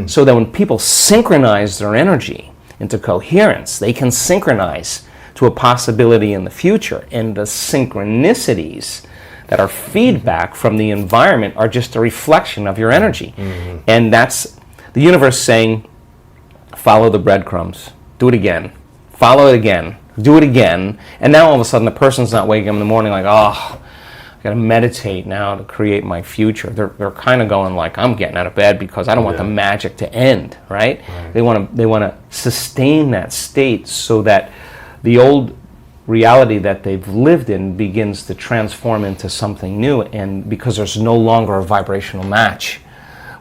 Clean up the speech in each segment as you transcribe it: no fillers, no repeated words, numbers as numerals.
So that when people synchronize their energy into coherence, they can synchronize to a possibility in the future. And the synchronicities that are feedback from the environment are just a reflection of your energy. And that's the universe saying, follow the breadcrumbs, do it again, follow it again, do it again. And now all of a sudden the person's not waking up in the morning like, oh, I gotta meditate now to create my future. They're kind of going like, I'm getting out of bed because I don't want the magic to end, right? They want to sustain that state so that the old reality that they've lived in begins to transform into something new, and because there's no longer a vibrational match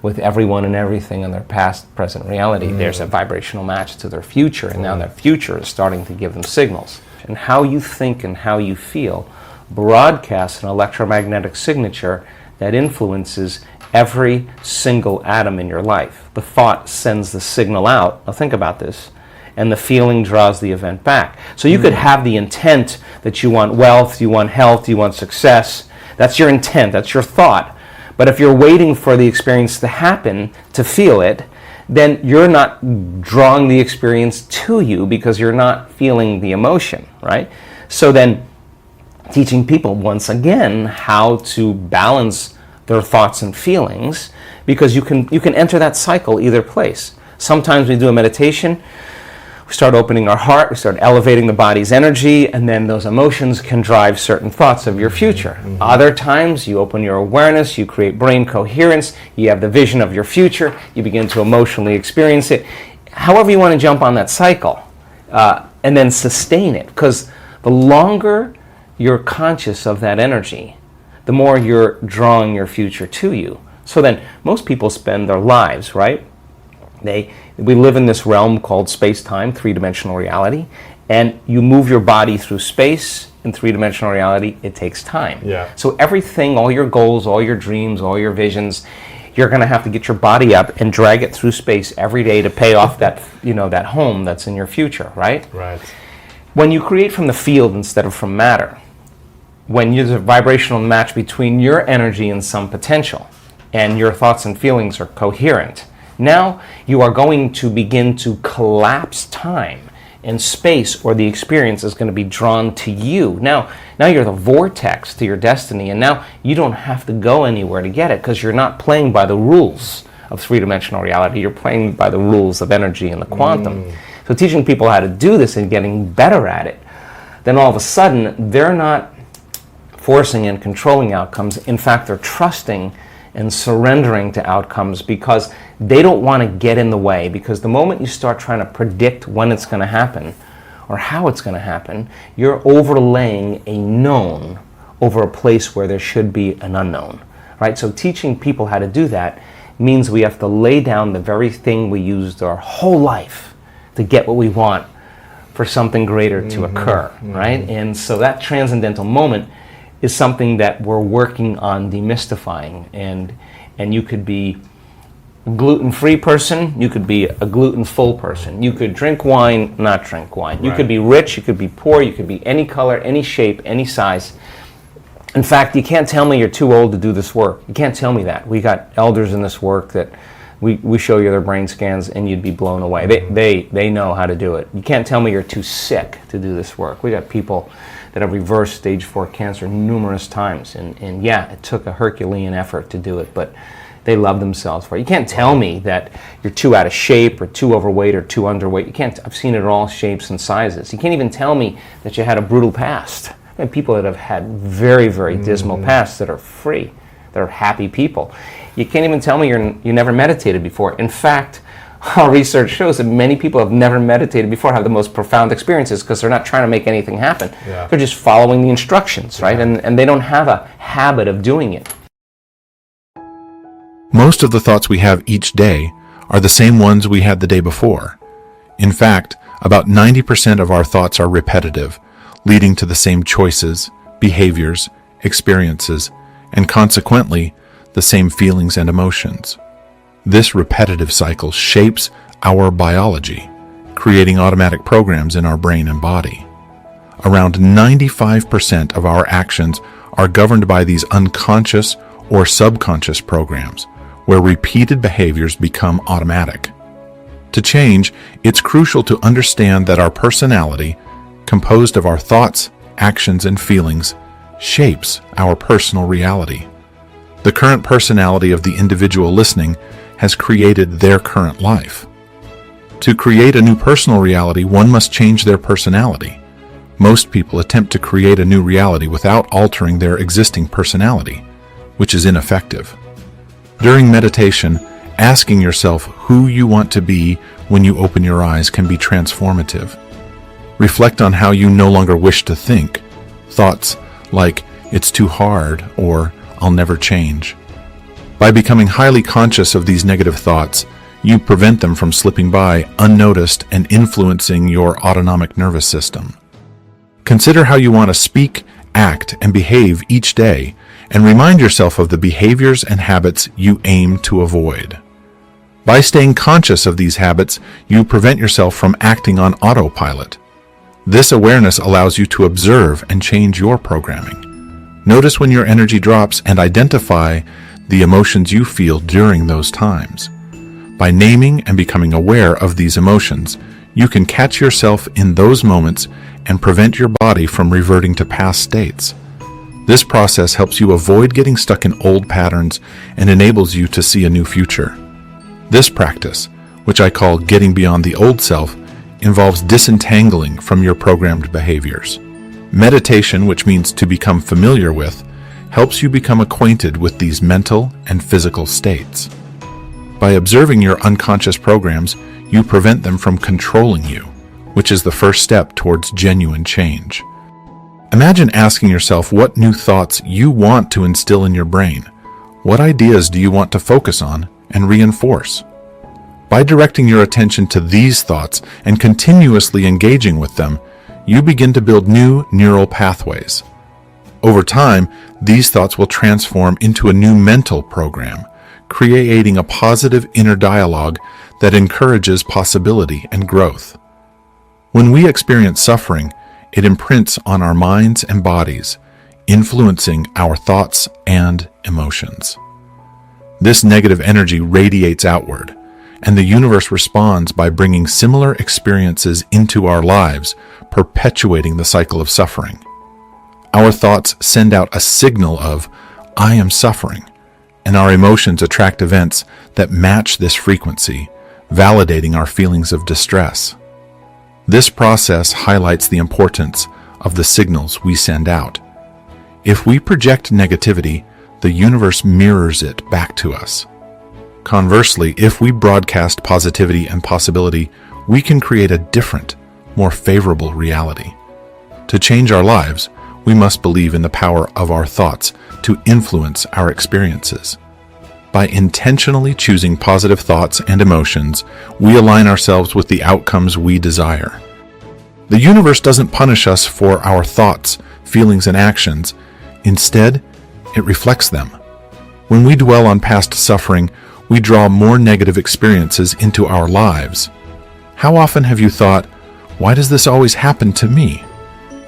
with everyone and everything in their past, present reality, there's a vibrational match to their future, and now their future is starting to give them signals. And how you think and how you feel broadcasts an electromagnetic signature that influences every single atom in your life. The thought sends the signal out. Now think about this. And the feeling draws the event back. So you could have the intent that you want wealth, you want health, you want success. That's your intent, that's your thought. But if you're waiting for the experience to happen to feel it, then you're not drawing the experience to you because you're not feeling the emotion, right? So then teaching people once again how to balance their thoughts and feelings, because you can enter that cycle either place. Sometimes we do a meditation, we start opening our heart, we start elevating the body's energy, and then those emotions can drive certain thoughts of your future. Other times you open your awareness, you create brain coherence, you have the vision of your future, you begin to emotionally experience it. However you want to jump on that cycle, and then sustain it, because the longer you're conscious of that energy, the more you're drawing your future to you. So then most people spend their lives, right? We live in this realm called space-time, three-dimensional reality, and you move your body through space in three-dimensional reality, it takes time. So everything, all your goals, all your dreams, all your visions, you're going to have to get your body up and drag it through space every day to pay off that, that home that's in your future, right? When you create from the field instead of from matter, when there's a vibrational match between your energy and some potential, and your thoughts and feelings are coherent, now you are going to begin to collapse time and space, or the experience is going to be drawn to you. Now you're the vortex to your destiny, and now you don't have to go anywhere to get it, because you're not playing by the rules of three-dimensional reality, you're playing by the rules of energy and the quantum. So teaching people how to do this and getting better at it, then all of a sudden they're not forcing and controlling outcomes. In fact, they're trusting and surrendering to outcomes, because they don't want to get in the way. Because the moment you start trying to predict when it's going to happen or how it's going to happen, you're overlaying a known over a place where there should be an unknown, right? So teaching people how to do that means we have to lay down the very thing we used our whole life to get what we want for something greater to occur, right? And so that transcendental moment is something that we're working on demystifying, and you could be a gluten-free person, you could be a gluten-full person, you could drink wine, not drink wine, you could be rich, you could be poor, you could be any color, any shape, any size. In fact, you can't tell me you're too old to do this work. You can't tell me that. We got elders in this work that we show you their brain scans and you'd be blown away. They know how to do it. You can't tell me you're too sick to do this work. We got people that have reversed stage 4 cancer numerous times, and yeah, it took a Herculean effort to do it, but they love themselves for it. You can't tell me that you're too out of shape or too overweight or too underweight. You can't. I've seen it in all shapes and sizes. You can't even tell me that you had a brutal past. I mean, people that have had very, very dismal pasts that are free, that are happy people. You can't even tell me you never meditated before. In fact, our research shows that many people have never meditated before have the most profound experiences, because they're not trying to make anything happen. They're just following the instructions, right? And they don't have a habit of doing it. Most of the thoughts we have each day are the same ones we had the day before. In fact, about 90% of our thoughts are repetitive, leading to the same choices, behaviors, experiences, and consequently, the same feelings and emotions. This repetitive cycle shapes our biology, creating automatic programs in our brain and body. Around 95% of our actions are governed by these unconscious or subconscious programs, where repeated behaviors become automatic. To change, it's crucial to understand that our personality, composed of our thoughts, actions, and feelings, shapes our personal reality. The current personality of the individual listening has created their current life. To create a new personal reality, one must change their personality. Most people attempt to create a new reality without altering their existing personality, which is ineffective. During meditation, asking yourself who you want to be when you open your eyes can be transformative. Reflect on how you no longer wish to think. Thoughts like, "It's too hard," or "I'll never change." By becoming highly conscious of these negative thoughts, you prevent them from slipping by unnoticed and influencing your autonomic nervous system. Consider how you want to speak, act, and behave each day, and remind yourself of the behaviors and habits you aim to avoid. By staying conscious of these habits, you prevent yourself from acting on autopilot. This awareness allows you to observe and change your programming. Notice when your energy drops and identify the emotions you feel during those times. By naming and becoming aware of these emotions, you can catch yourself in those moments and prevent your body from reverting to past states. This process helps you avoid getting stuck in old patterns and enables you to see a new future. This practice, which I call getting beyond the old self, involves disentangling from your programmed behaviors. Meditation, which means to become familiar with, helps you become acquainted with these mental and physical states. By observing your unconscious programs, you prevent them from controlling you, which is the first step towards genuine change. Imagine asking yourself what new thoughts you want to instill in your brain. What ideas do you want to focus on and reinforce? By directing your attention to these thoughts and continuously engaging with them, you begin to build new neural pathways. Over time, these thoughts will transform into a new mental program, creating a positive inner dialogue that encourages possibility and growth. When we experience suffering, it imprints on our minds and bodies, influencing our thoughts and emotions. This negative energy radiates outward, and the universe responds by bringing similar experiences into our lives, perpetuating the cycle of suffering. Our thoughts send out a signal of, "I am suffering," and our emotions attract events that match this frequency, validating our feelings of distress. This process highlights the importance of the signals we send out. If we project negativity, the universe mirrors it back to us. Conversely, if we broadcast positivity and possibility, we can create a different, more favorable reality. To change our lives, we must believe in the power of our thoughts to influence our experiences. By intentionally choosing positive thoughts and emotions, we align ourselves with the outcomes we desire. The universe doesn't punish us for our thoughts, feelings, and actions. Instead, it reflects them. When we dwell on past suffering, we draw more negative experiences into our lives. How often have you thought, "Why does this always happen to me?"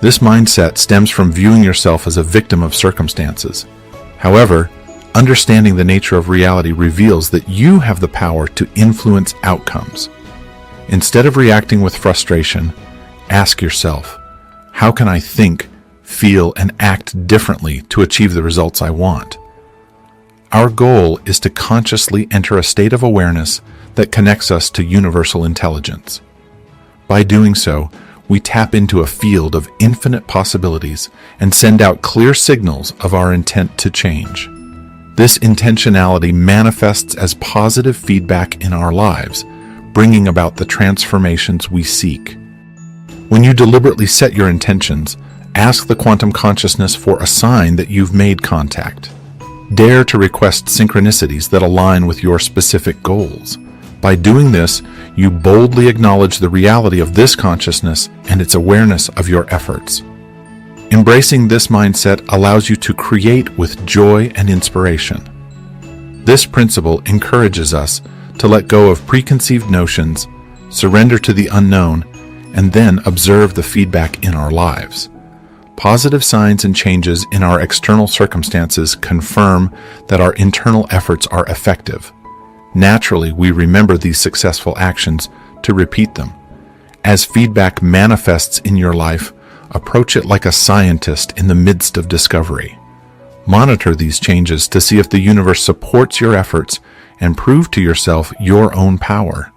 This mindset stems from viewing yourself as a victim of circumstances. However, understanding the nature of reality reveals that you have the power to influence outcomes. Instead of reacting with frustration, ask yourself, how can I think, feel, and act differently to achieve the results I want? Our goal is to consciously enter a state of awareness that connects us to universal intelligence. By doing so, we tap into a field of infinite possibilities and send out clear signals of our intent to change. This intentionality manifests as positive feedback in our lives, bringing about the transformations we seek. When you deliberately set your intentions, ask the quantum consciousness for a sign that you've made contact. Dare to request synchronicities that align with your specific goals. By doing this, you boldly acknowledge the reality of this consciousness and its awareness of your efforts. Embracing this mindset allows you to create with joy and inspiration. This principle encourages us to let go of preconceived notions, surrender to the unknown, and then observe the feedback in our lives. Positive signs and changes in our external circumstances confirm that our internal efforts are effective. Naturally, we remember these successful actions to repeat them. As feedback manifests in your life, approach it like a scientist in the midst of discovery. Monitor these changes to see if the universe supports your efforts and prove to yourself your own power.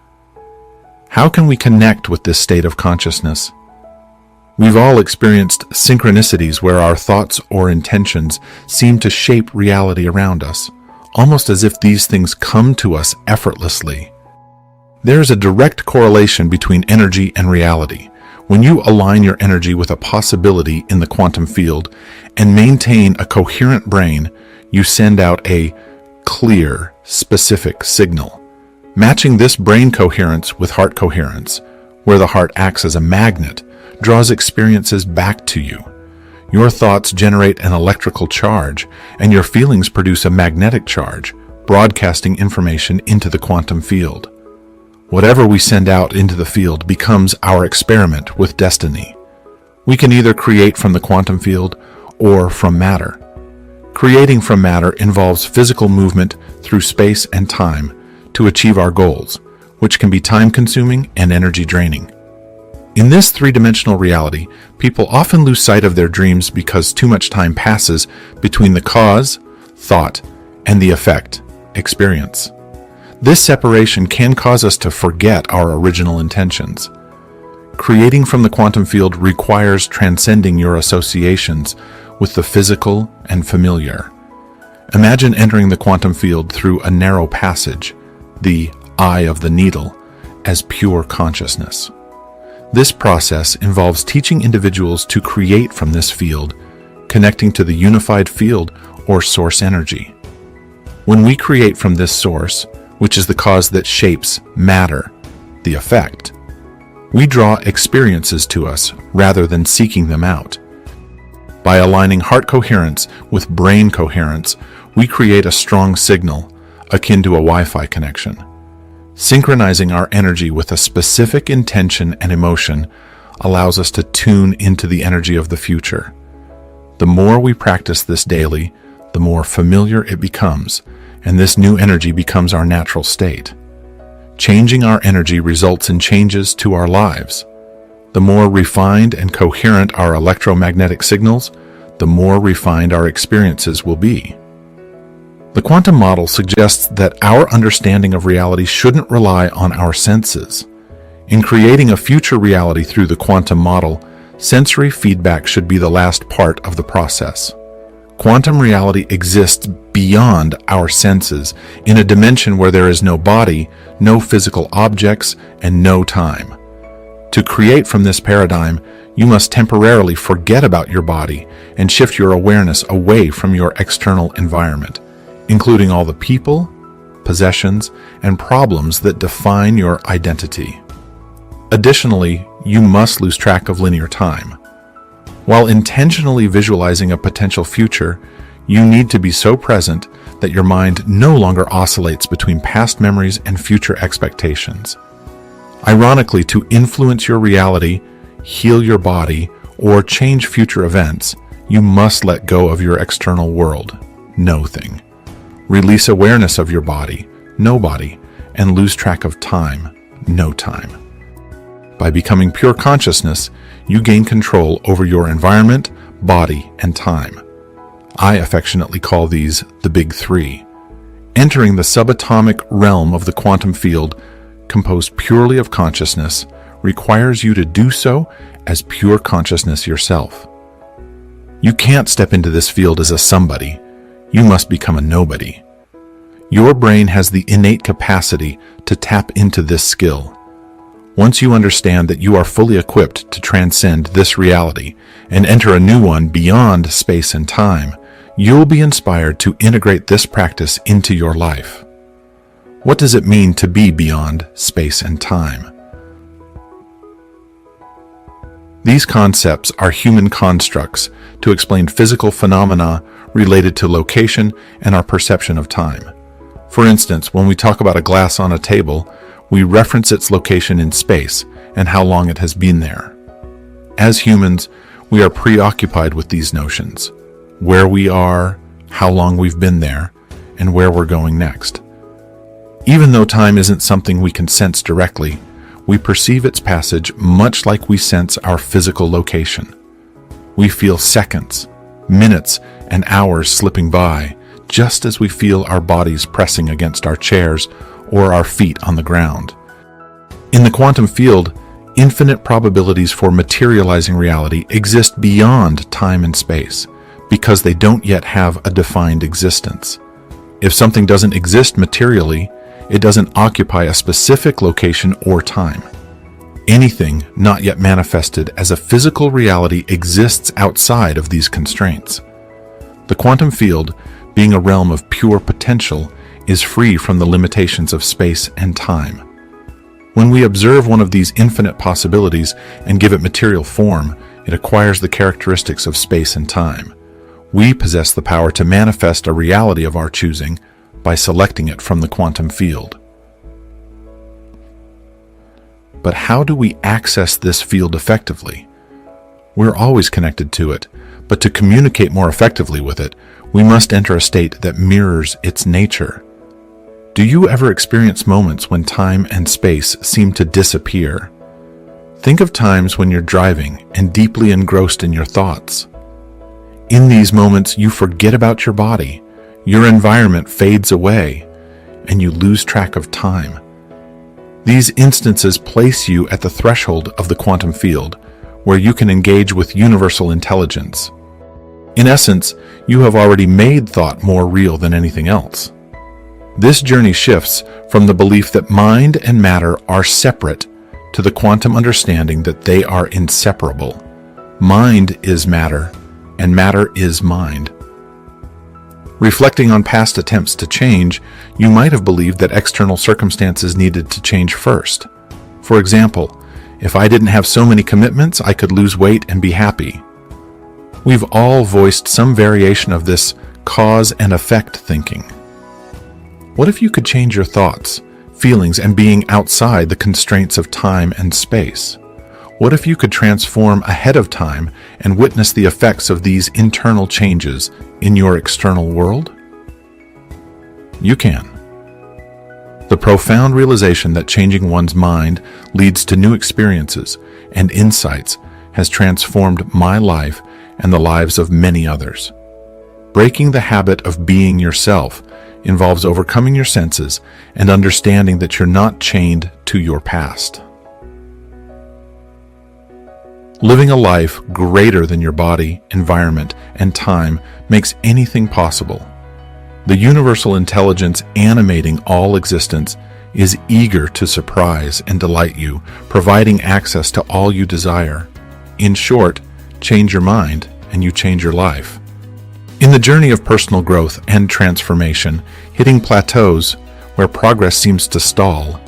How can we connect with this state of consciousness? We've all experienced synchronicities where our thoughts or intentions seem to shape reality around us, almost as if these things come to us effortlessly. There is a direct correlation between energy and reality. When you align your energy with a possibility in the quantum field and maintain a coherent brain, you send out a clear, specific signal. Matching this brain coherence with heart coherence, where the heart acts as a magnet, draws experiences back to you. Your thoughts generate an electrical charge, and your feelings produce a magnetic charge, broadcasting information into the quantum field. Whatever we send out into the field becomes our experiment with destiny. We can either create from the quantum field or from matter. Creating from matter involves physical movement through space and time to achieve our goals, which can be time-consuming and energy-draining. In this three-dimensional reality, people often lose sight of their dreams because too much time passes between the cause, thought, and the effect, experience. This separation can cause us to forget our original intentions. Creating from the quantum field requires transcending your associations with the physical and familiar. Imagine entering the quantum field through a narrow passage, the eye of the needle, as pure consciousness. This process involves teaching individuals to create from this field, connecting to the unified field or source energy. When we create from this source, which is the cause that shapes matter, the effect, we draw experiences to us rather than seeking them out. By aligning heart coherence with brain coherence, we create a strong signal, akin to a Wi-Fi connection. Synchronizing our energy with a specific intention and emotion allows us to tune into the energy of the future. The more we practice this daily, the more familiar it becomes, and this new energy becomes our natural state. Changing our energy results in changes to our lives. The more refined and coherent our electromagnetic signals, the more refined our experiences will be. The quantum model suggests that our understanding of reality shouldn't rely on our senses. In creating a future reality through the quantum model, sensory feedback should be the last part of the process. Quantum reality exists beyond our senses, in a dimension where there is no body, no physical objects, and no time. To create from this paradigm, you must temporarily forget about your body and shift your awareness away from your external environment, including all the people, possessions, and problems that define your identity. Additionally, you must lose track of linear time. While intentionally visualizing a potential future, you need to be so present that your mind no longer oscillates between past memories and future expectations. Ironically, to influence your reality, heal your body, or change future events, you must let go of your external world, no thing. Release awareness of your body, no body, and lose track of time, no time. By becoming pure consciousness, you gain control over your environment, body, and time. I affectionately call these the Big Three. Entering the subatomic realm of the quantum field, composed purely of consciousness, requires you to do so as pure consciousness yourself. You can't step into this field as a somebody. You must become a nobody. Your brain has the innate capacity to tap into this skill. Once you understand that you are fully equipped to transcend this reality and enter a new one beyond space and time, you'll be inspired to integrate this practice into your life. What does it mean to be beyond space and time? These concepts are human constructs to explain physical phenomena related to location and our perception of time. For instance, when we talk about a glass on a table, we reference its location in space and how long it has been there. As humans, we are preoccupied with these notions: where we are, how long we've been there, and where we're going next. Even though time isn't something we can sense directly, we perceive its passage much like we sense our physical location. We feel seconds, minutes, and hours slipping by, just as we feel our bodies pressing against our chairs or our feet on the ground. In the quantum field, infinite probabilities for materializing reality exist beyond time and space, because they don't yet have a defined existence. If something doesn't exist materially, it doesn't occupy a specific location or time. Anything not yet manifested as a physical reality exists outside of these constraints. The quantum field, being a realm of pure potential, is free from the limitations of space and time. When we observe one of these infinite possibilities and give it material form, it acquires the characteristics of space and time. We possess the power to manifest a reality of our choosing by selecting it from the quantum field. But how do we access this field effectively? We're always connected to it, but to communicate more effectively with it, we must enter a state that mirrors its nature. Do you ever experience moments when time and space seem to disappear? Think of times when you're driving and deeply engrossed in your thoughts. In these moments, you forget about your body, your environment fades away, and you lose track of time. These instances place you at the threshold of the quantum field, where you can engage with universal intelligence. In essence, you have already made thought more real than anything else. This journey shifts from the belief that mind and matter are separate to the quantum understanding that they are inseparable. Mind is matter, and matter is mind. Reflecting on past attempts to change, you might have believed that external circumstances needed to change first. For example, if I didn't have so many commitments, I could lose weight and be happy. We've all voiced some variation of this cause and effect thinking. What if you could change your thoughts, feelings, and being outside the constraints of time and space? What if you could transform ahead of time and witness the effects of these internal changes in your external world? You can. The profound realization that changing one's mind leads to new experiences and insights has transformed my life and the lives of many others. Breaking the habit of being yourself involves overcoming your senses and understanding that you're not chained to your past. Living a life greater than your body, environment, and time makes anything possible. The universal intelligence animating all existence is eager to surprise and delight you, providing access to all you desire. In short, change your mind and you change your life. In the journey of personal growth and transformation, hitting plateaus where progress seems to stall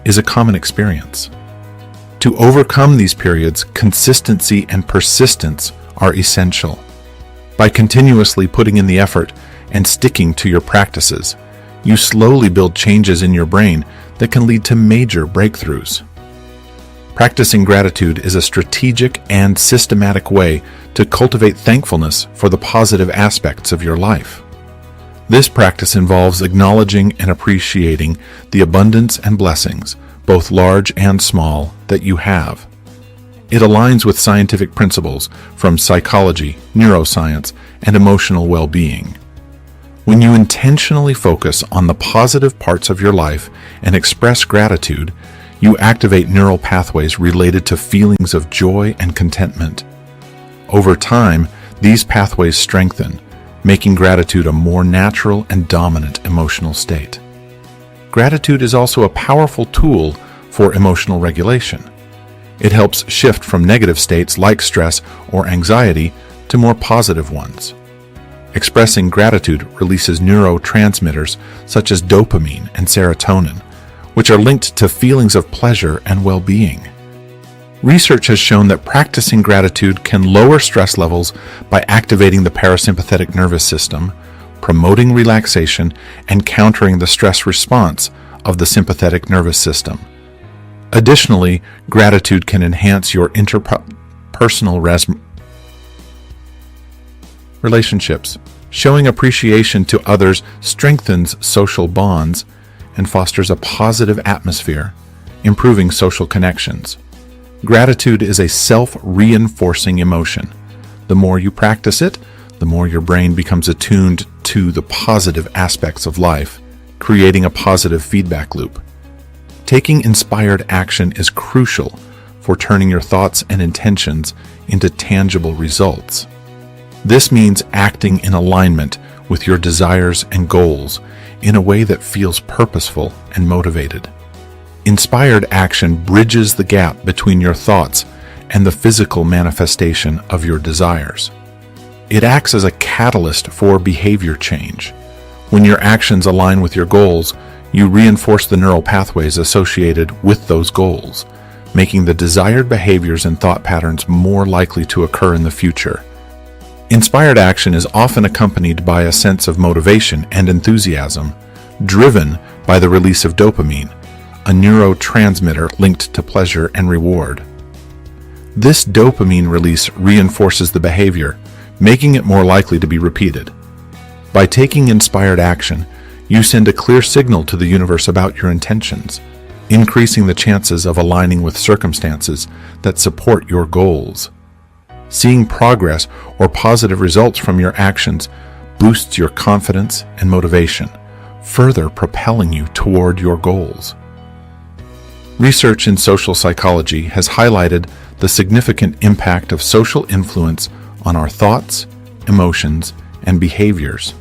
is a common experience. To overcome these periods, consistency and persistence are essential. By continuously putting in the effort and sticking to your practices, you slowly build changes in your brain that can lead to major breakthroughs. Practicing gratitude is a strategic and systematic way to cultivate thankfulness for the positive aspects of your life. This practice involves acknowledging and appreciating the abundance and blessings, both large and small, that you have. It aligns with scientific principles from psychology, neuroscience, and emotional well-being. When you intentionally focus on the positive parts of your life and express gratitude, you activate neural pathways related to feelings of joy and contentment. Over time, these pathways strengthen, making gratitude a more natural and dominant emotional state. Gratitude is also a powerful tool for emotional regulation. It helps shift from negative states like stress or anxiety to more positive ones. Expressing gratitude releases neurotransmitters such as dopamine and serotonin, which are linked to feelings of pleasure and well-being. Research has shown that practicing gratitude can lower stress levels by activating the parasympathetic nervous system, promoting relaxation, and countering the stress response of the sympathetic nervous system. Additionally, gratitude can enhance your interpersonal Relationships. Showing appreciation to others strengthens social bonds and fosters a positive atmosphere, improving social connections. Gratitude is a self-reinforcing emotion. The more you practice it, the more your brain becomes attuned to the positive aspects of life, creating a positive feedback loop. Taking inspired action is crucial for turning your thoughts and intentions into tangible results. This means acting in alignment with your desires and goals in a way that feels purposeful and motivated. Inspired action bridges the gap between your thoughts and the physical manifestation of your desires. It acts as a catalyst for behavior change. When your actions align with your goals, you reinforce the neural pathways associated with those goals, making the desired behaviors and thought patterns more likely to occur in the future. Inspired action is often accompanied by a sense of motivation and enthusiasm, driven by the release of dopamine, a neurotransmitter linked to pleasure and reward. This dopamine release reinforces the behavior, making it more likely to be repeated. By taking inspired action, you send a clear signal to the universe about your intentions, increasing the chances of aligning with circumstances that support your goals. Seeing progress or positive results from your actions boosts your confidence and motivation, further propelling you toward your goals. Research in social psychology has highlighted the significant impact of social influence on our thoughts, emotions, and behaviors.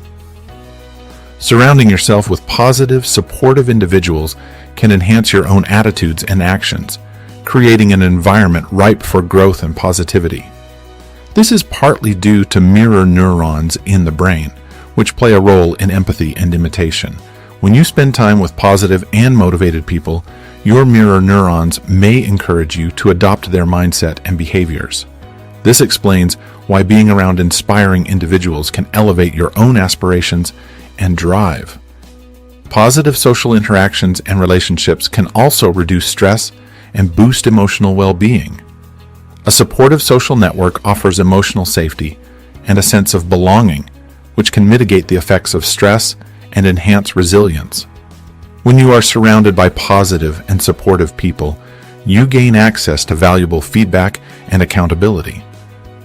Surrounding yourself with positive, supportive individuals can enhance your own attitudes and actions, creating an environment ripe for growth and positivity. This is partly due to mirror neurons in the brain, which play a role in empathy and imitation. When you spend time with positive and motivated people, your mirror neurons may encourage you to adopt their mindset and behaviors. This explains why being around inspiring individuals can elevate your own aspirations and drive. Positive social interactions and relationships can also reduce stress and boost emotional well-being. A supportive social network offers emotional safety and a sense of belonging, which can mitigate the effects of stress and enhance resilience. When you are surrounded by positive and supportive people, you gain access to valuable feedback and accountability.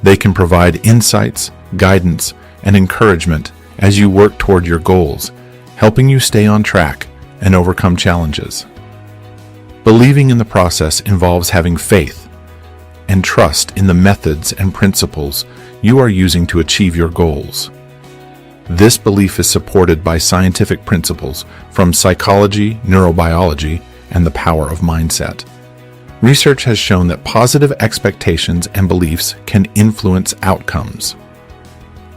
They can provide insights, guidance, and encouragement as you work toward your goals, helping you stay on track and overcome challenges. Believing in the process involves having faith and trust in the methods and principles you are using to achieve your goals. This belief is supported by scientific principles from psychology, neurobiology, and the power of mindset. Research has shown that positive expectations and beliefs can influence outcomes.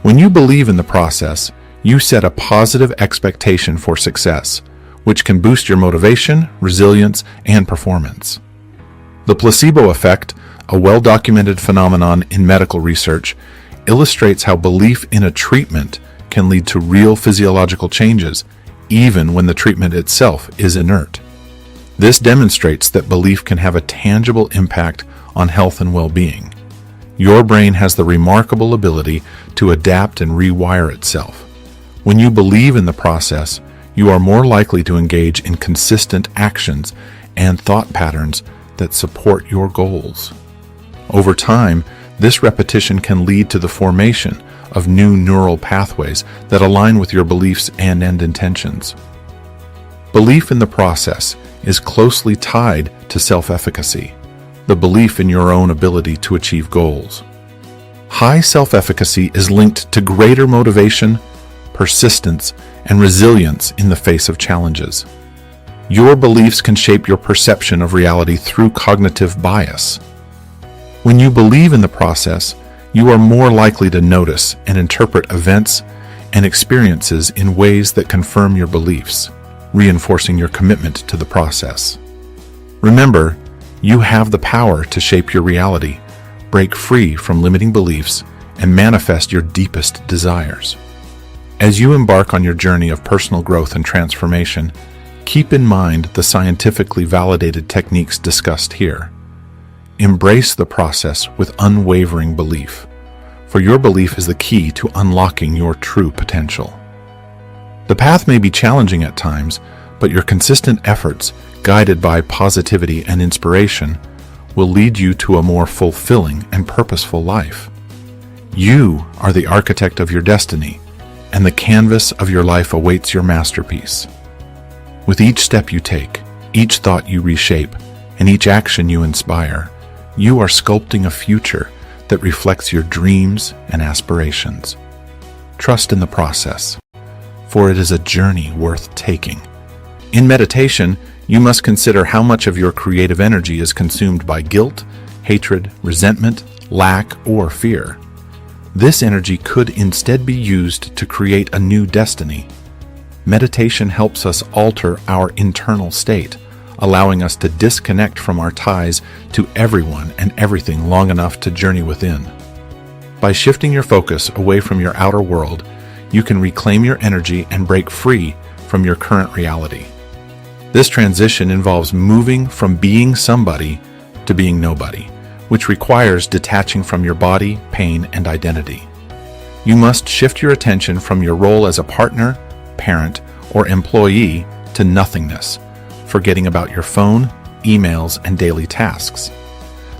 When you believe in the process, you set a positive expectation for success, which can boost your motivation, resilience, and performance. The placebo effect, a well-documented phenomenon in medical research, illustrates how belief in a treatment can lead to real physiological changes, even when the treatment itself is inert. This demonstrates that belief can have a tangible impact on health and well-being. Your brain has the remarkable ability to adapt and rewire itself. When you believe in the process, you are more likely to engage in consistent actions and thought patterns that support your goals. Over time, this repetition can lead to the formation of new neural pathways that align with your beliefs and end intentions. Belief in the process is closely tied to self-efficacy, the belief in your own ability to achieve goals. High self-efficacy is linked to greater motivation, persistence, and resilience in the face of challenges. Your beliefs can shape your perception of reality through cognitive bias. When you believe in the process, you are more likely to notice and interpret events and experiences in ways that confirm your beliefs, reinforcing your commitment to the process. Remember, you have the power to shape your reality, break free from limiting beliefs, and manifest your deepest desires. As you embark on your journey of personal growth and transformation, keep in mind the scientifically validated techniques discussed here. Embrace the process with unwavering belief. for your belief is the key to unlocking your true potential. The path may be challenging at times, but your consistent efforts, guided by positivity and inspiration, will lead you to a more fulfilling and purposeful life. You are the architect of your destiny, and the canvas of your life awaits your masterpiece. With each step you take, each thought you reshape, and each action you inspire, you are sculpting a future that reflects your dreams and aspirations. Trust in the process, for it is a journey worth taking. In meditation, you must consider how much of your creative energy is consumed by guilt, hatred, resentment, lack, or fear. This energy could instead be used to create a new destiny. Meditation helps us alter our internal state, allowing us to disconnect from our ties to everyone and everything long enough to journey within. By shifting your focus away from your outer world, you can reclaim your energy and break free from your current reality. This transition involves moving from being somebody to being nobody, which requires detaching from your body, pain, and identity. You must shift your attention from your role as a partner, parent, or employee to nothingness, forgetting about your phone, emails, and daily tasks.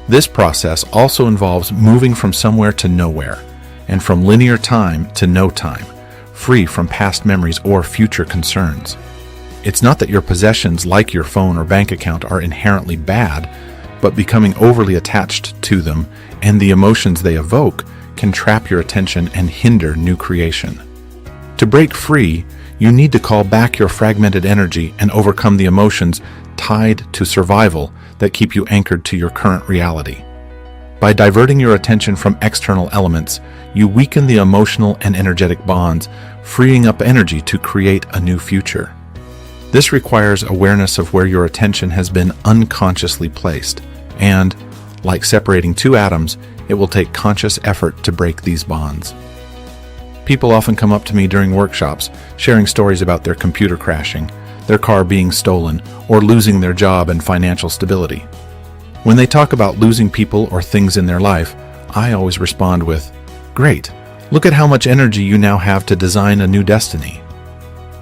This process also involves moving from somewhere to nowhere, and from linear time to no time, free from past memories or future concerns. It's not that your possessions like your phone or bank account are inherently bad, but becoming overly attached to them and the emotions they evoke can trap your attention and hinder new creation. To break free, you need to call back your fragmented energy and overcome the emotions tied to survival that keep you anchored to your current reality. By diverting your attention from external elements, you weaken the emotional and energetic bonds, freeing up energy to create a new future. This requires awareness of where your attention has been unconsciously placed, and, like separating two atoms, it will take conscious effort to break these bonds. People often come up to me during workshops, sharing stories about their computer crashing, their car being stolen, or losing their job and financial stability. When they talk about losing people or things in their life, I always respond with, "Great, look at how much energy you now have to design a new destiny."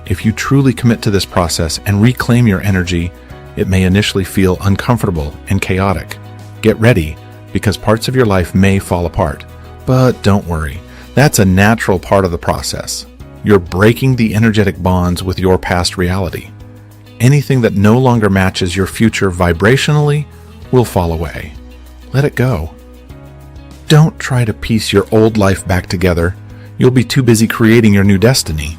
If you truly commit to this process and reclaim your energy, it may initially feel uncomfortable and chaotic. Get ready, because parts of your life may fall apart. But don't worry, that's a natural part of the process. You're breaking the energetic bonds with your past reality. Anything that no longer matches your future vibrationally will fall away. Let it go. Don't try to piece your old life back together. You'll be too busy creating your new destiny.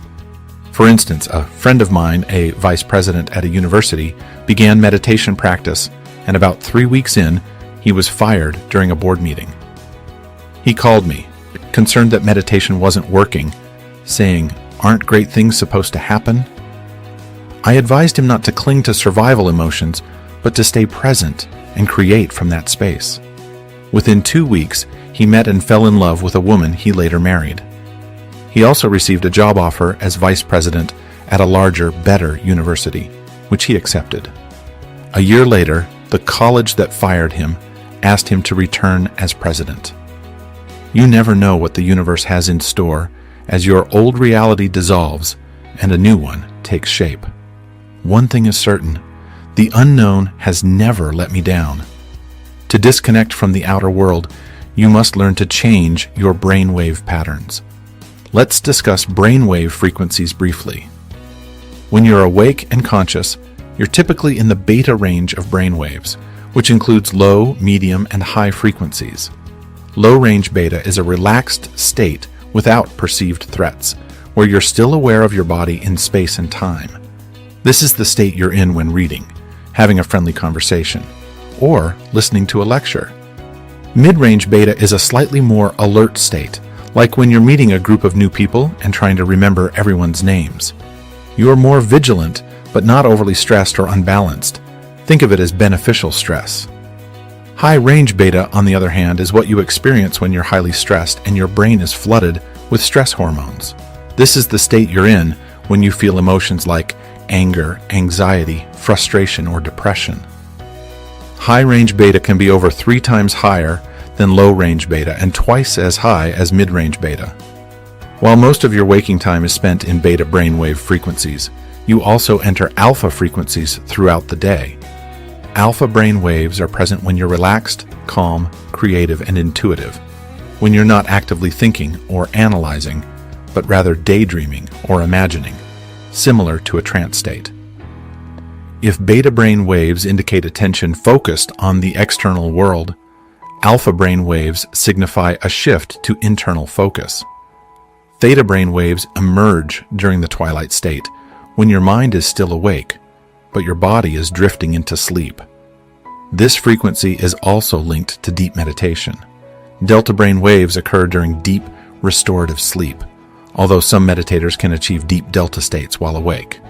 For instance, a friend of mine, a vice president at a university, began meditation practice, and about 3 weeks in, he was fired during a board meeting. He called me, concerned that meditation wasn't working, saying, "Aren't great things supposed to happen?" I advised him not to cling to survival emotions, but to stay present and create from that space. Within 2 weeks, he met and fell in love with a woman he later married. He also received a job offer as vice president at a larger, better university, which he accepted. A year later, the college that fired him asked him to return as president. You never know what the universe has in store as your old reality dissolves and a new one takes shape. One thing is certain, the unknown has never let me down. To disconnect from the outer world, you must learn to change your brainwave patterns. Let's discuss brainwave frequencies briefly. When you're awake and conscious, you're typically in the beta range of brainwaves, which includes low, medium, and high frequencies. Low-range beta is a relaxed state without perceived threats, where you're still aware of your body in space and time. This is the state you're in when reading, having a friendly conversation, or listening to a lecture. Mid-range beta is a slightly more alert state, like when you're meeting a group of new people and trying to remember everyone's names. You are more vigilant, but not overly stressed or unbalanced. Think of it as beneficial stress. High-range beta, on the other hand, is what you experience when you're highly stressed and your brain is flooded with stress hormones. This is the state you're in when you feel emotions like anger, anxiety, frustration, or depression. High-range beta can be over 3 times higher than low-range beta and twice as high as mid-range beta. While most of your waking time is spent in beta brainwave frequencies, you also enter alpha frequencies throughout the day. Alpha brain waves are present when you're relaxed, calm, creative, and intuitive, when you're not actively thinking or analyzing, but rather daydreaming or imagining, similar to a trance state. If beta brain waves indicate attention focused on the external world, alpha brain waves signify a shift to internal focus. Theta brain waves emerge during the twilight state, when your mind is still awake, but your body is drifting into sleep. This frequency is also linked to deep meditation. Delta brain waves occur during deep, restorative sleep, although some meditators can achieve deep delta states while awake.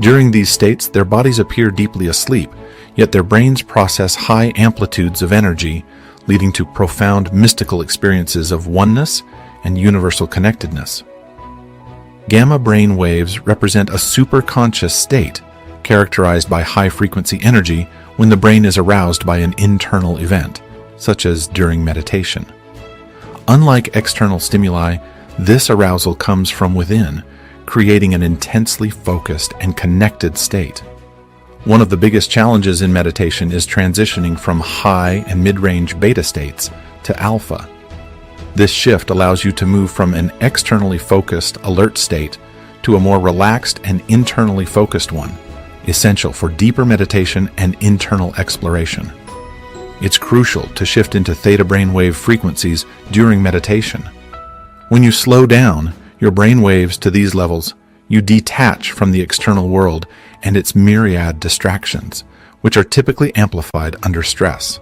During these states, their bodies appear deeply asleep, yet their brains process high amplitudes of energy, leading to profound mystical experiences of oneness and universal connectedness. Gamma brain waves represent a superconscious state, characterized by high-frequency energy when the brain is aroused by an internal event, such as during meditation. Unlike external stimuli, this arousal comes from within, creating an intensely focused and connected state. One of the biggest challenges in meditation is transitioning from high and mid-range beta states to alpha. This shift allows you to move from an externally focused, alert state to a more relaxed and internally focused one, essential for deeper meditation and internal exploration. It's crucial to shift into theta brainwave frequencies during meditation. When you slow down your brain waves to these levels, you detach from the external world and its myriad distractions, which are typically amplified under stress.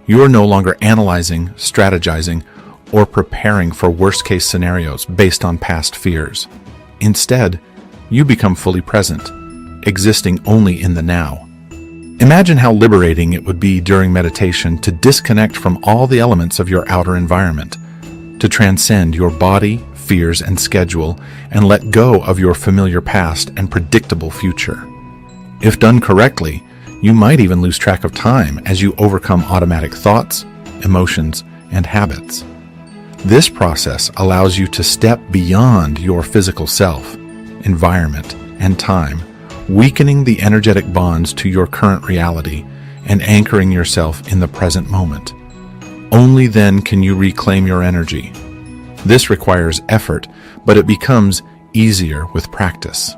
You are no longer analyzing, strategizing, or preparing for worst-case scenarios based on past fears. Instead, you become fully present, existing only in the now. Imagine how liberating it would be during meditation to disconnect from all the elements of your outer environment, to transcend your body, fears, and schedule, and let go of your familiar past and predictable future. If done correctly, you might even lose track of time as you overcome automatic thoughts, emotions, and habits. This process allows you to step beyond your physical self, environment, and time, weakening the energetic bonds to your current reality and anchoring yourself in the present moment. Only then can you reclaim your energy. This requires effort, but it becomes easier with practice.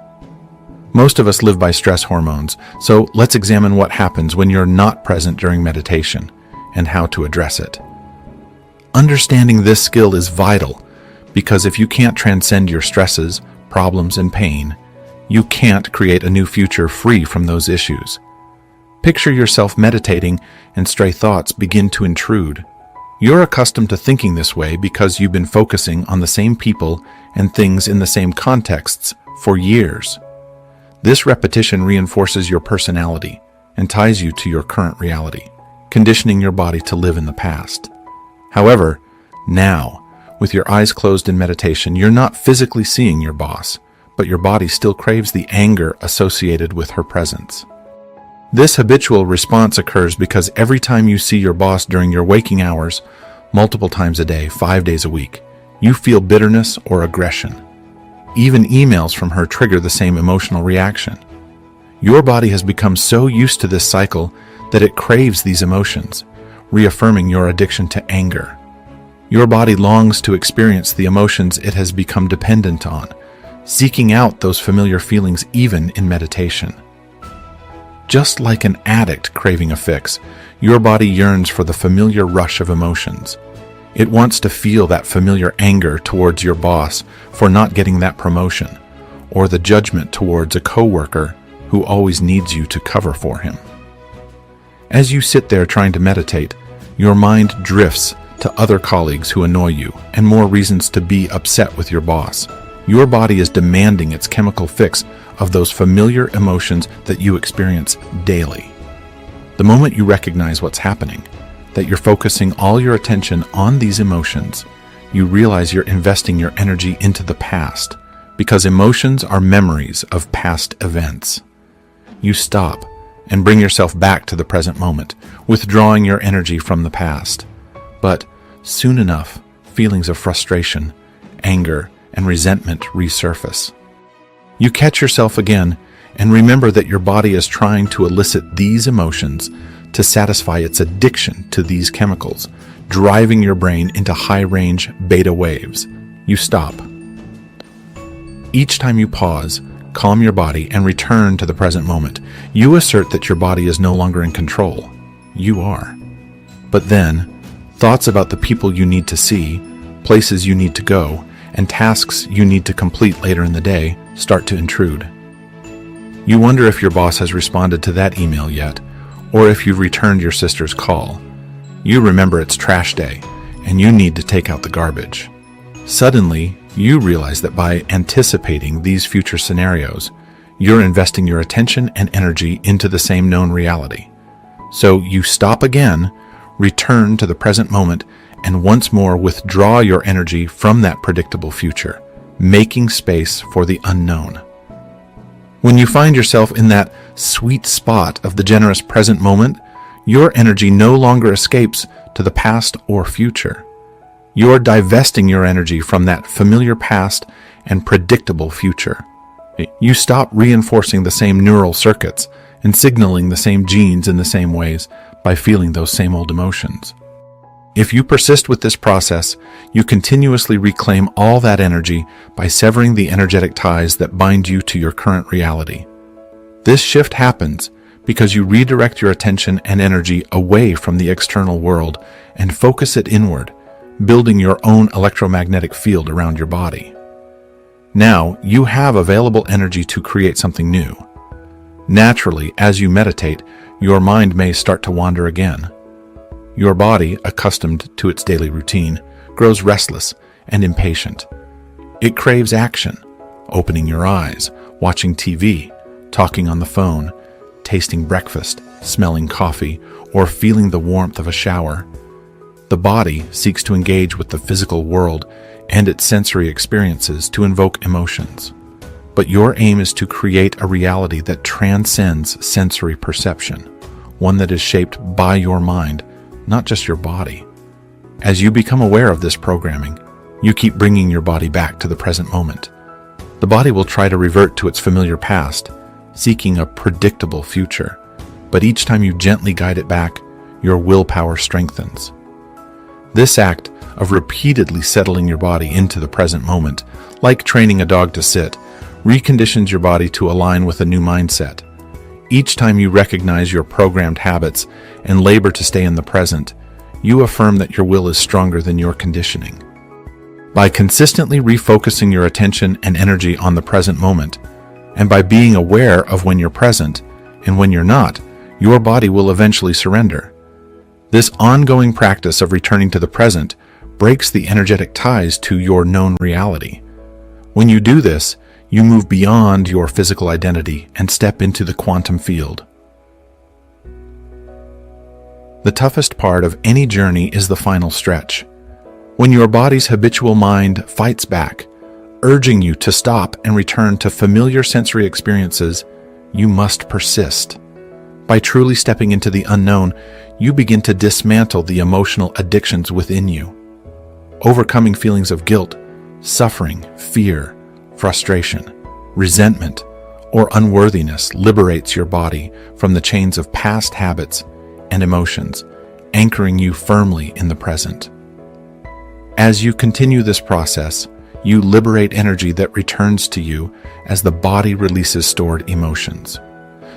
Most of us live by stress hormones, so let's examine what happens when you're not present during meditation and how to address it. Understanding this skill is vital because if you can't transcend your stresses, problems, and pain, you can't create a new future free from those issues. Picture yourself meditating and stray thoughts begin to intrude. You're accustomed to thinking this way because you've been focusing on the same people and things in the same contexts for years. This repetition reinforces your personality and ties you to your current reality, conditioning your body to live in the past. However, now, with your eyes closed in meditation, you're not physically seeing your boss, but your body still craves the anger associated with her presence. This habitual response occurs because every time you see your boss during your waking hours, multiple times a day, 5 days a week, you feel bitterness or aggression. Even emails from her trigger the same emotional reaction. Your body has become so used to this cycle that it craves these emotions, reaffirming your addiction to anger. Your body longs to experience the emotions it has become dependent on, seeking out those familiar feelings even in meditation. Just like an addict craving a fix, your body yearns for the familiar rush of emotions. It wants to feel that familiar anger towards your boss for not getting that promotion, or the judgment towards a coworker who always needs you to cover for him. As you sit there trying to meditate, your mind drifts to other colleagues who annoy you and more reasons to be upset with your boss. Your body is demanding its chemical fix of those familiar emotions that you experience daily. The moment you recognize what's happening, that you're focusing all your attention on these emotions, you realize you're investing your energy into the past, because emotions are memories of past events. You stop and bring yourself back to the present moment, withdrawing your energy from the past. But soon enough, feelings of frustration, anger, and resentment resurface. You catch yourself again and remember that your body is trying to elicit these emotions to satisfy its addiction to these chemicals, driving your brain into high-range beta waves. You stop. Each time you pause, calm your body, and return to the present moment, you assert that your body is no longer in control. You are. But then, thoughts about the people you need to see, places you need to go, and tasks you need to complete later in the day start to intrude. You wonder if your boss has responded to that email yet, or if you've returned your sister's call. You remember it's trash day, and you need to take out the garbage. Suddenly, you realize that by anticipating these future scenarios, you're investing your attention and energy into the same known reality. So you stop again, return to the present moment, and once more withdraw your energy from that predictable future, making space for the unknown. When you find yourself in that sweet spot of the generous present moment, your energy no longer escapes to the past or future. You're divesting your energy from that familiar past and predictable future. You stop reinforcing the same neural circuits and signaling the same genes in the same ways by feeling those same old emotions. If you persist with this process, you continuously reclaim all that energy by severing the energetic ties that bind you to your current reality. This shift happens because you redirect your attention and energy away from the external world and focus it inward, building your own electromagnetic field around your body. Now, you have available energy to create something new. Naturally, as you meditate, your mind may start to wander again. Your body, accustomed to its daily routine, grows restless and impatient. It craves action, opening your eyes, watching TV, talking on the phone, tasting breakfast, smelling coffee, or feeling the warmth of a shower. The body seeks to engage with the physical world and its sensory experiences to invoke emotions. But your aim is to create a reality that transcends sensory perception, one that is shaped by your mind, not just your body. As you become aware of this programming, you keep bringing your body back to the present moment. The body will try to revert to its familiar past, seeking a predictable future. But each time you gently guide it back, your willpower strengthens. This act of repeatedly settling your body into the present moment, like training a dog to sit, reconditions your body to align with a new mindset. Each time you recognize your programmed habits and labor to stay in the present, you affirm that your will is stronger than your conditioning. By consistently refocusing your attention and energy on the present moment, and by being aware of when you're present and when you're not, your body will eventually surrender. This ongoing practice of returning to the present breaks the energetic ties to your known reality. When you do this, you move beyond your physical identity and step into the quantum field. The toughest part of any journey is the final stretch. When your body's habitual mind fights back, urging you to stop and return to familiar sensory experiences, you must persist. By truly stepping into the unknown, you begin to dismantle the emotional addictions within you. Overcoming feelings of guilt, suffering, fear, frustration, resentment, or unworthiness liberates your body from the chains of past habits and emotions, anchoring you firmly in the present. As you continue this process, you liberate energy that returns to you as the body releases stored emotions.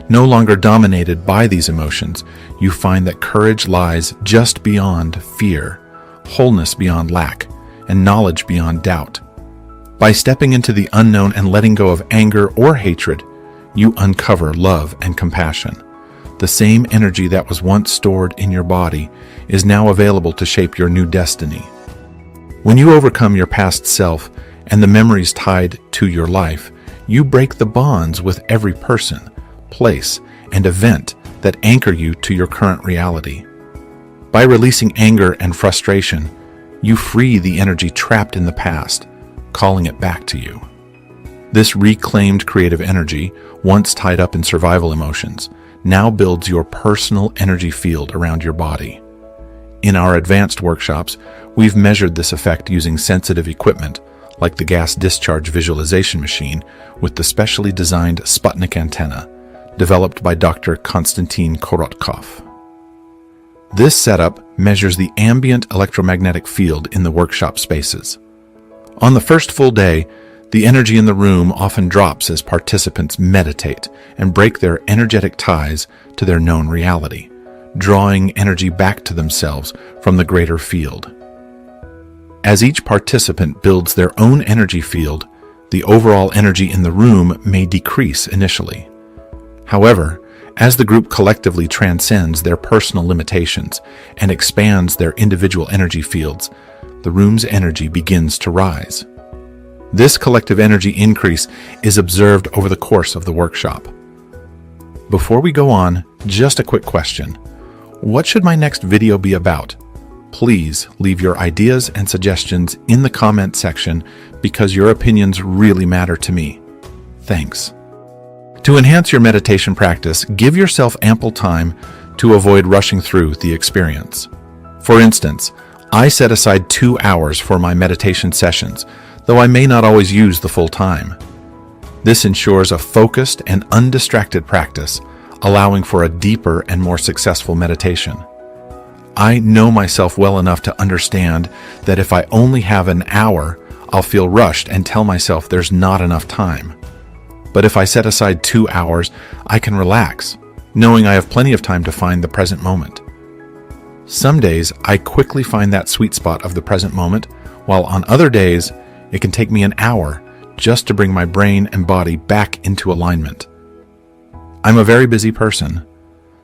No longer dominated by these emotions, you find that courage lies just beyond fear, wholeness beyond lack, and knowledge beyond doubt. By stepping into the unknown and letting go of anger or hatred, you uncover love and compassion. The same energy that was once stored in your body is now available to shape your new destiny. When you overcome your past self and the memories tied to your life, you break the bonds with every person, place, and event that anchor you to your current reality. By releasing anger and frustration, you free the energy trapped in the past, calling it back to you. This reclaimed creative energy, once tied up in survival emotions, now builds your personal energy field around your body. In our advanced workshops, we've measured this effect using sensitive equipment, like the gas discharge visualization machine with the specially designed Sputnik antenna, developed by Dr. Konstantin Korotkov. This setup measures the ambient electromagnetic field in the workshop spaces. On the first full day, the energy in the room often drops as participants meditate and break their energetic ties to their known reality, drawing energy back to themselves from the greater field. As each participant builds their own energy field, the overall energy in the room may decrease initially. However, as the group collectively transcends their personal limitations and expands their individual energy fields, the room's energy begins to rise. This collective energy increase is observed over the course of the workshop. Before we go on, just a quick question. What should my next video be about? Please leave your ideas and suggestions in the comment section because your opinions really matter to me. Thanks. To enhance your meditation practice, give yourself ample time to avoid rushing through the experience. For instance, I set aside 2 hours for my meditation sessions, though I may not always use the full time. This ensures a focused and undistracted practice, allowing for a deeper and more successful meditation. I know myself well enough to understand that if I only have an hour, I'll feel rushed and tell myself there's not enough time. But if I set aside 2 hours, I can relax, knowing I have plenty of time to find the present moment. Some days, I quickly find that sweet spot of the present moment, while on other days, it can take me an hour just to bring my brain and body back into alignment. I'm a very busy person.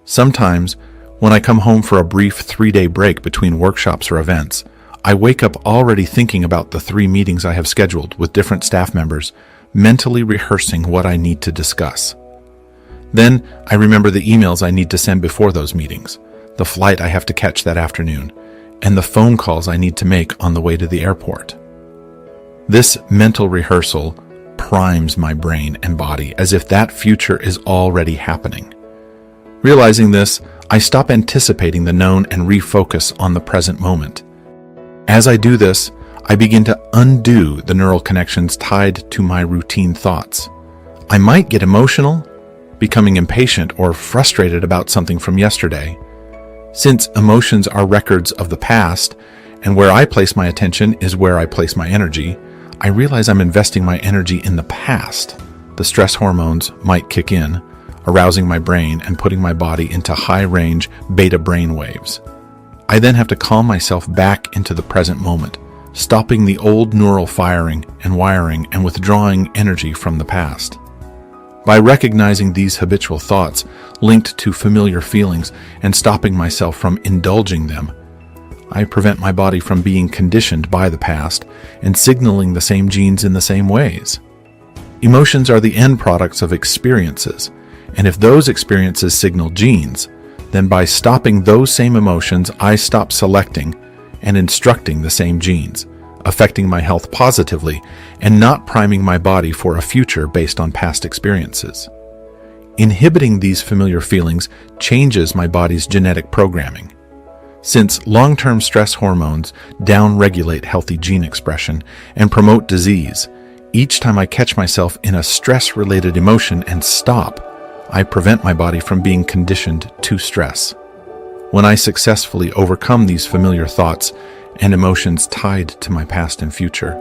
Sometimes, when I come home for a brief 3-day break between workshops or events, I wake up already thinking about the 3 meetings I have scheduled with different staff members, mentally rehearsing what I need to discuss. Then I remember the emails I need to send before those meetings, the flight I have to catch that afternoon, and the phone calls I need to make on the way to the airport. This mental rehearsal primes my brain and body as if that future is already happening. Realizing this, I stop anticipating the known and refocus on the present moment. As I do this, I begin to undo the neural connections tied to my routine thoughts. I might get emotional, becoming impatient or frustrated about something from yesterday. Since emotions are records of the past, and where I place my attention is where I place my energy, I realize I'm investing my energy in the past. The stress hormones might kick in, arousing my brain and putting my body into high-range beta brain waves. I then have to calm myself back into the present moment, stopping the old neural firing and wiring and withdrawing energy from the past. By recognizing these habitual thoughts linked to familiar feelings and stopping myself from indulging them, I prevent my body from being conditioned by the past and signaling the same genes in the same ways. Emotions are the end products of experiences, and if those experiences signal genes, then by stopping those same emotions, I stop selecting and instructing the same genes, affecting my health positively and not priming my body for a future based on past experiences. Inhibiting these familiar feelings changes my body's genetic programming. Since long-term stress hormones downregulate healthy gene expression and promote disease, each time I catch myself in a stress-related emotion and stop, I prevent my body from being conditioned to stress. When I successfully overcome these familiar thoughts and emotions tied to my past and future,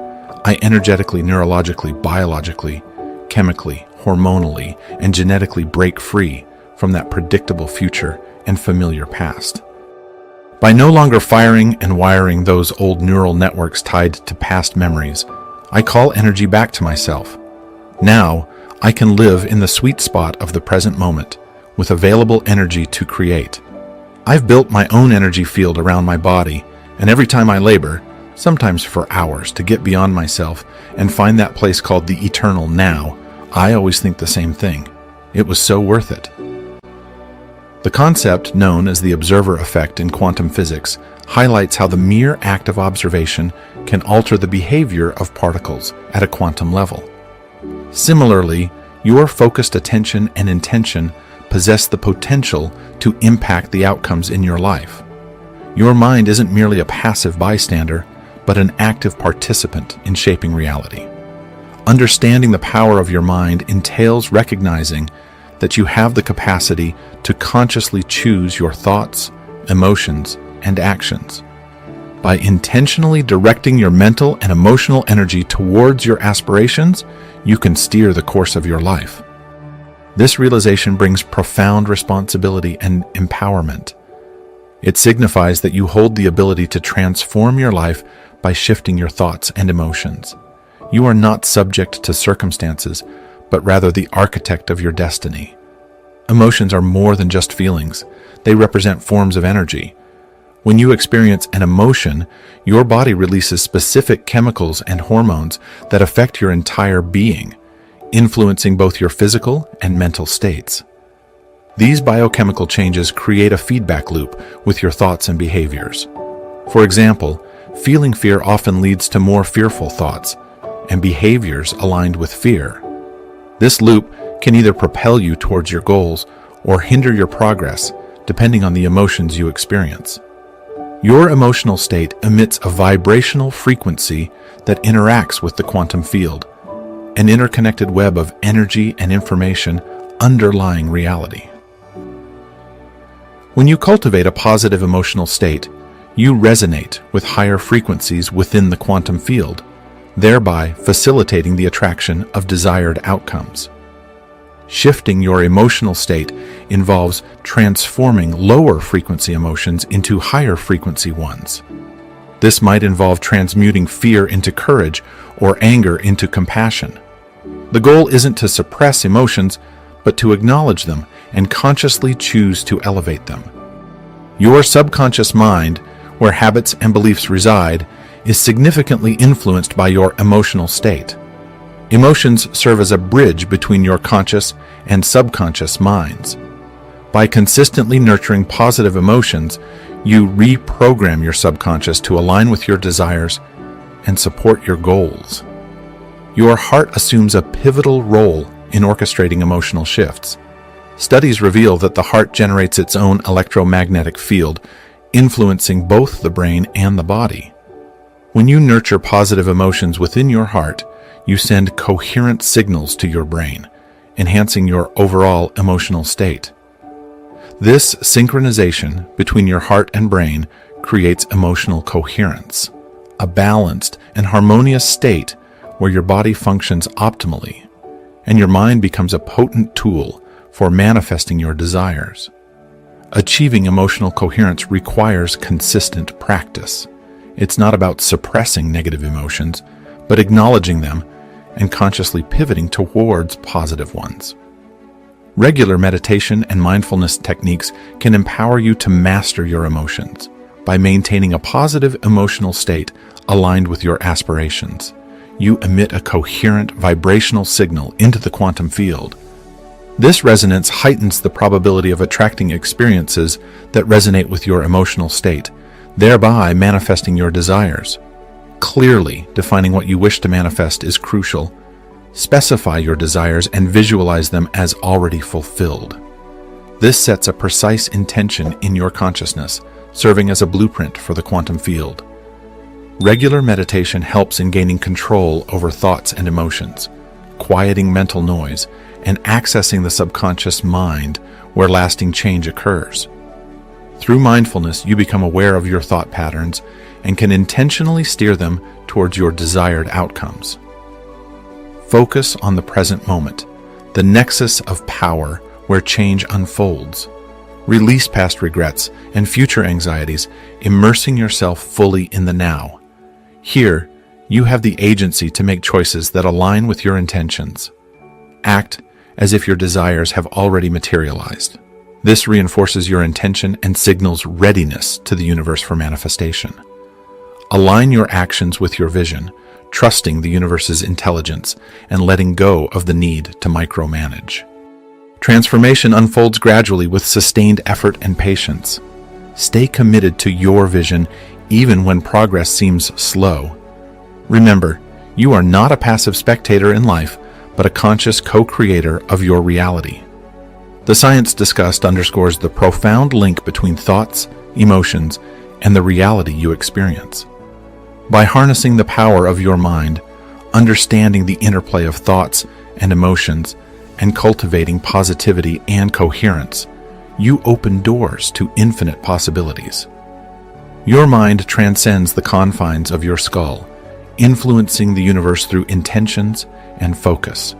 I energetically, neurologically, biologically, chemically, hormonally, and genetically break free from that predictable future and familiar past. By no longer firing and wiring those old neural networks tied to past memories, I call energy back to myself. Now, I can live in the sweet spot of the present moment with available energy to create. I've built my own energy field around my body, and every time I labor, sometimes for hours, to get beyond myself and find that place called the eternal now, I always think the same thing. It was so worth it. The concept known as the observer effect in quantum physics highlights how the mere act of observation can alter the behavior of particles at a quantum level. Similarly, your focused attention and intention possess the potential to impact the outcomes in your life. Your mind isn't merely a passive bystander, but an active participant in shaping reality. Understanding the power of your mind entails recognizing that you have the capacity to consciously choose your thoughts, emotions, and actions. By intentionally directing your mental and emotional energy towards your aspirations, you can steer the course of your life. This realization brings profound responsibility and empowerment. It signifies that you hold the ability to transform your life by shifting your thoughts and emotions. You are not subject to circumstances, but rather the architect of your destiny. Emotions are more than just feelings. They represent forms of energy. When you experience an emotion, your body releases specific chemicals and hormones that affect your entire being, influencing both your physical and mental states. These biochemical changes create a feedback loop with your thoughts and behaviors. For example, feeling fear often leads to more fearful thoughts and behaviors aligned with fear. This loop can either propel you towards your goals or hinder your progress, depending on the emotions you experience. Your emotional state emits a vibrational frequency that interacts with the quantum field, an interconnected web of energy and information underlying reality. When you cultivate a positive emotional state, you resonate with higher frequencies within the quantum field, thereby facilitating the attraction of desired outcomes. Shifting your emotional state involves transforming lower frequency emotions into higher frequency ones. This might involve transmuting fear into courage or anger into compassion. The goal isn't to suppress emotions, but to acknowledge them and consciously choose to elevate them. Your subconscious mind, where habits and beliefs reside, is significantly influenced by your emotional state. Emotions serve as a bridge between your conscious and subconscious minds. By consistently nurturing positive emotions, you reprogram your subconscious to align with your desires and support your goals. Your heart assumes a pivotal role in orchestrating emotional shifts. Studies reveal that the heart generates its own electromagnetic field, influencing both the brain and the body. When you nurture positive emotions within your heart, you send coherent signals to your brain, enhancing your overall emotional state. This synchronization between your heart and brain creates emotional coherence, a balanced and harmonious state where your body functions optimally, and your mind becomes a potent tool for manifesting your desires. Achieving emotional coherence requires consistent practice. It's not about suppressing negative emotions, but acknowledging them and consciously pivoting towards positive ones. Regular meditation and mindfulness techniques can empower you to master your emotions by maintaining a positive emotional state aligned with your aspirations. You emit a coherent vibrational signal into the quantum field. This resonance heightens the probability of attracting experiences that resonate with your emotional state, thereby manifesting your desires. Clearly defining what you wish to manifest is crucial. Specify your desires and visualize them as already fulfilled. This sets a precise intention in your consciousness, serving as a blueprint for the quantum field. Regular meditation helps in gaining control over thoughts and emotions, quieting mental noise, and accessing the subconscious mind where lasting change occurs. Through mindfulness, you become aware of your thought patterns and can intentionally steer them towards your desired outcomes. Focus on the present moment, the nexus of power where change unfolds. Release past regrets and future anxieties, immersing yourself fully in the now. Here, you have the agency to make choices that align with your intentions. Act as if your desires have already materialized. This reinforces your intention and signals readiness to the universe for manifestation. Align your actions with your vision, trusting the universe's intelligence and letting go of the need to micromanage. Transformation unfolds gradually with sustained effort and patience. Stay committed to your vision even when progress seems slow. Remember, you are not a passive spectator in life, but a conscious co-creator of your reality. The science discussed underscores the profound link between thoughts, emotions, and the reality you experience. By harnessing the power of your mind, understanding the interplay of thoughts and emotions, and cultivating positivity and coherence, you open doors to infinite possibilities. Your mind transcends the confines of your skull, influencing the universe through intentions and focus.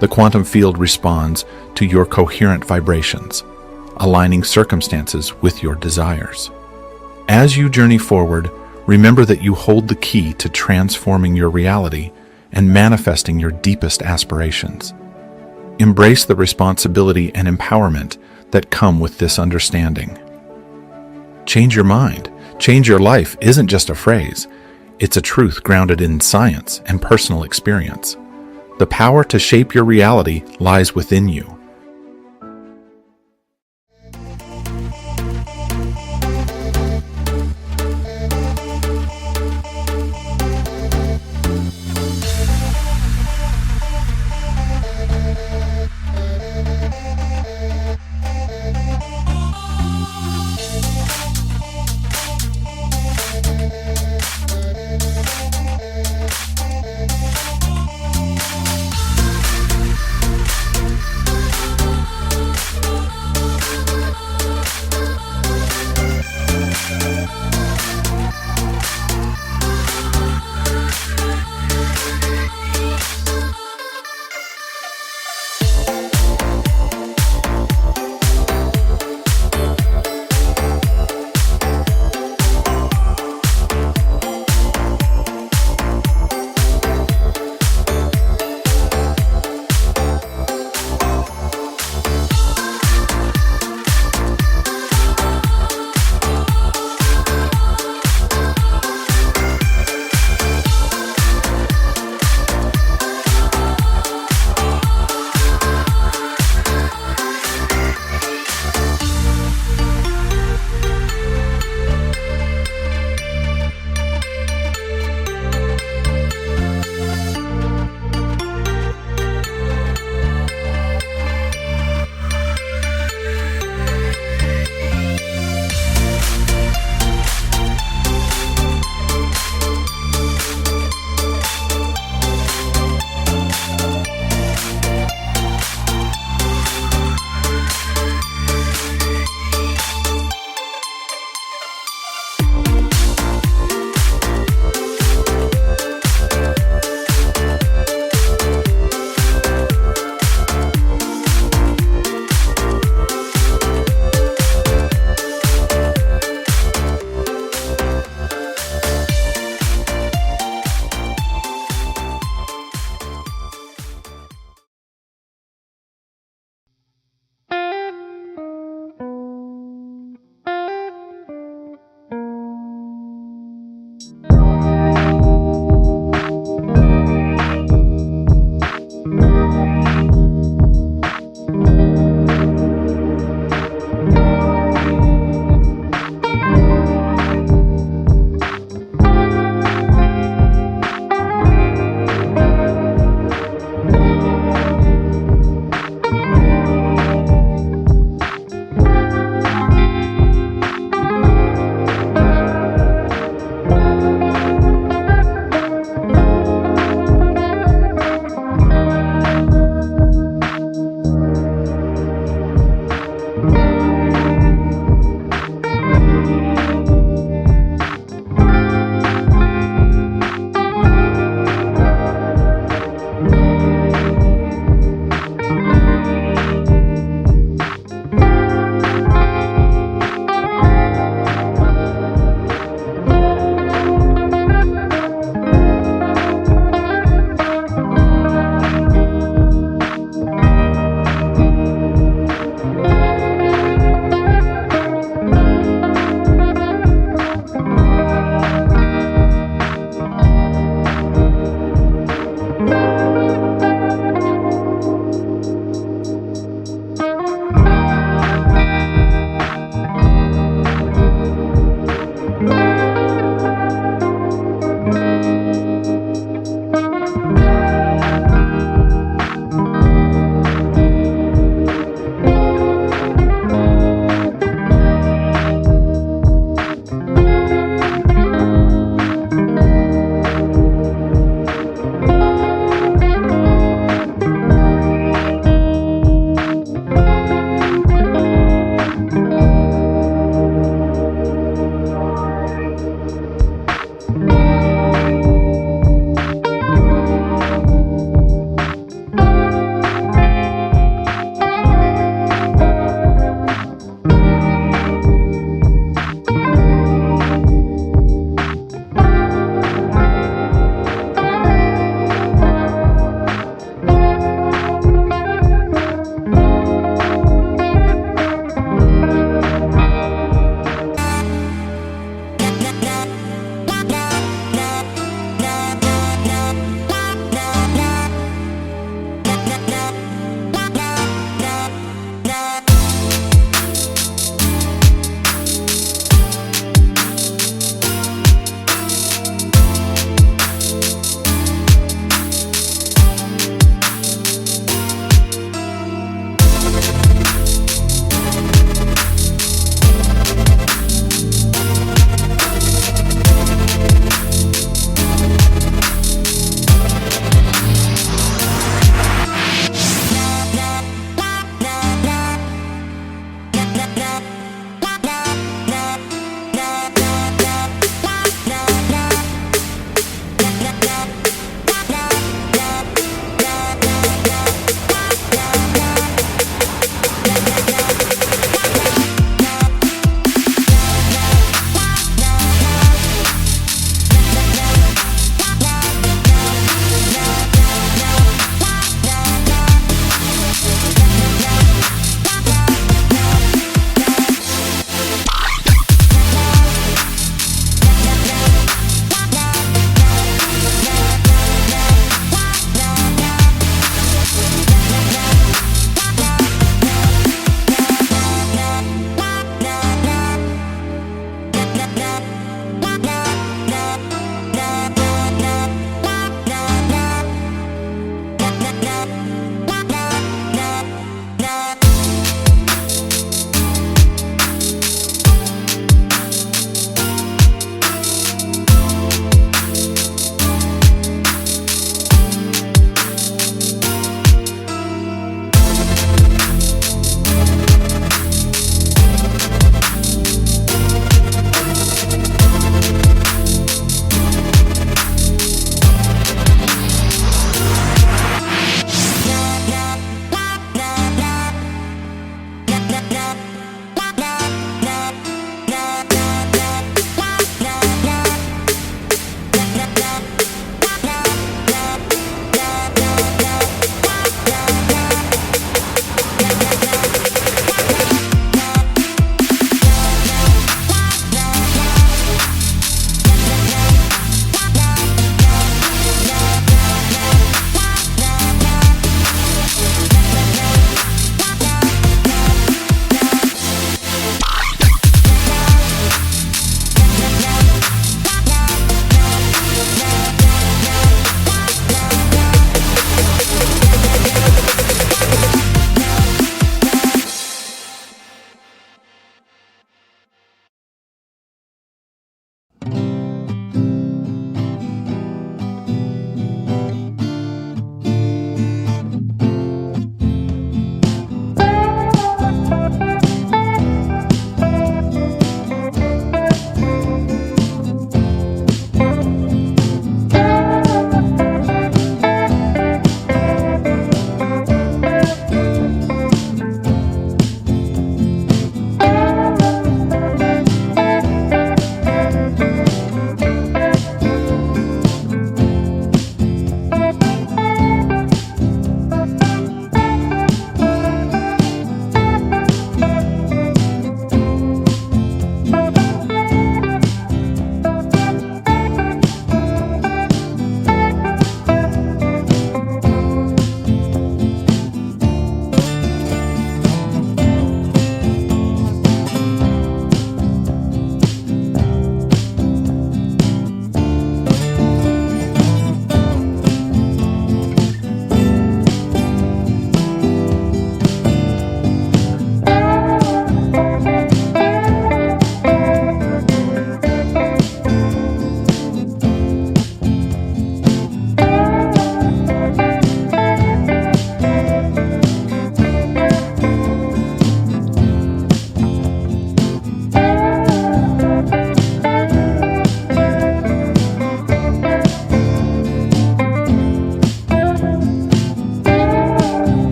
The quantum field responds to your coherent vibrations, aligning circumstances with your desires. As you journey forward, remember that you hold the key to transforming your reality and manifesting your deepest aspirations. Embrace the responsibility and empowerment that come with this understanding. Change your mind, change your life isn't just a phrase. It's a truth grounded in science and personal experience. The power to shape your reality lies within you.